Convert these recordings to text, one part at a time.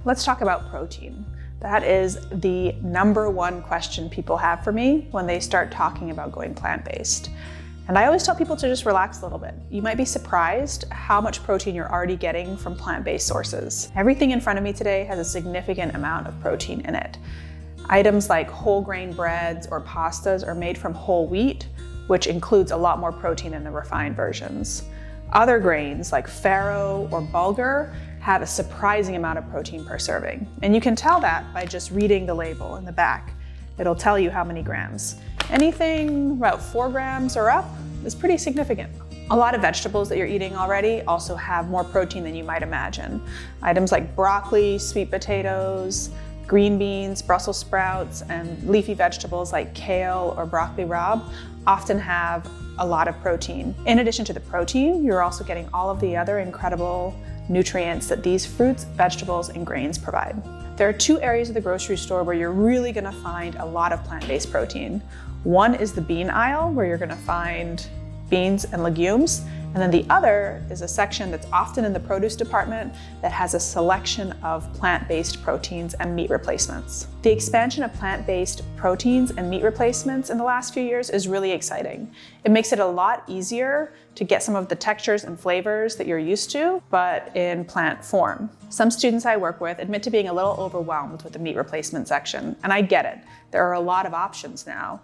Let's talk about protein. That is the #1 question people have for me when they start talking about going plant-based. And I always tell people to just relax a little bit. You might be surprised how much protein you're already getting from plant-based sources. Everything in front of me today has a significant amount of protein in it. Items like whole grain breads or pastas are made from whole wheat, which includes a lot more protein than the refined versions. Other grains like farro or bulgur have a surprising amount of protein per serving. And you can tell that by just reading the label in the back. It'll tell you how many grams. Anything about 4 grams or up is pretty significant. A lot of vegetables that you're eating already also have more protein than you might imagine. Items like broccoli, sweet potatoes, green beans, Brussels sprouts, and leafy vegetables like kale or broccoli rabe often have a lot of protein. In addition to the protein, you're also getting all of the other incredible nutrients that these fruits, vegetables, and grains provide. There are 2 areas of the grocery store where you're really gonna find a lot of plant-based protein. One is the bean aisle, where you're gonna find beans and legumes. And then the other is a section that's often in the produce department that has a selection of plant-based proteins and meat replacements. The expansion of plant-based proteins and meat replacements in the last few years is really exciting. It makes it a lot easier to get some of the textures and flavors that you're used to, but in plant form. Some students I work with admit to being a little overwhelmed with the meat replacement section, and I get it. There are a lot of options now.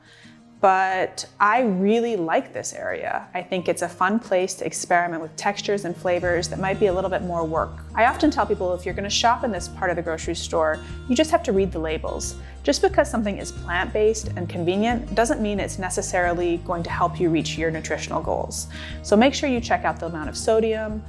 But I really like this area. I think it's a fun place to experiment with textures and flavors that might be a little bit more work. I often tell people if you're gonna shop in this part of the grocery store, you just have to read the labels. Just because something is plant-based and convenient doesn't mean it's necessarily going to help you reach your nutritional goals. So make sure you check out the amount of sodium,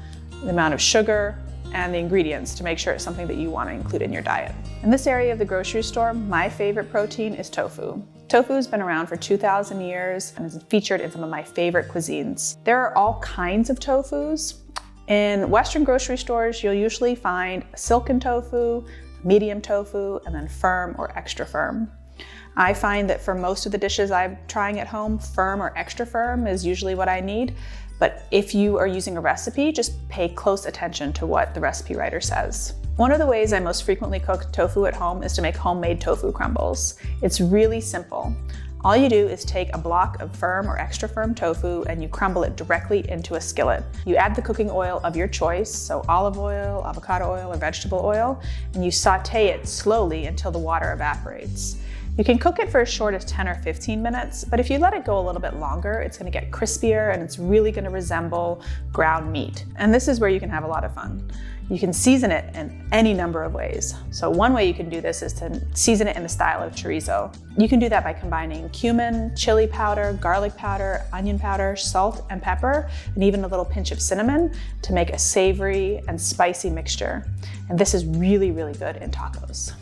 the amount of sugar, and the ingredients to make sure it's something that you want to include in your diet. In this area of the grocery store, my favorite protein is tofu. Tofu has been around for 2,000 years and is featured in some of my favorite cuisines. There are all kinds of tofus. In Western grocery stores, you'll usually find silken tofu, medium tofu, and then firm or extra firm. I find that for most of the dishes I'm trying at home, firm or extra firm is usually what I need. But if you are using a recipe, just pay close attention to what the recipe writer says. One of the ways I most frequently cook tofu at home is to make homemade tofu crumbles. It's really simple. All you do is take a block of firm or extra firm tofu and you crumble it directly into a skillet. You add the cooking oil of your choice, so olive oil, avocado oil, or vegetable oil, and you saute it slowly until the water evaporates. You can cook it for as short as 10 or 15 minutes, but if you let it go a little bit longer, it's gonna get crispier and it's really gonna resemble ground meat. And this is where you can have a lot of fun. You can season it in any number of ways. So one way you can do this is to season it in the style of chorizo. You can do that by combining cumin, chili powder, garlic powder, onion powder, salt and pepper, and even a little pinch of cinnamon to make a savory and spicy mixture. And this is really, really good in tacos.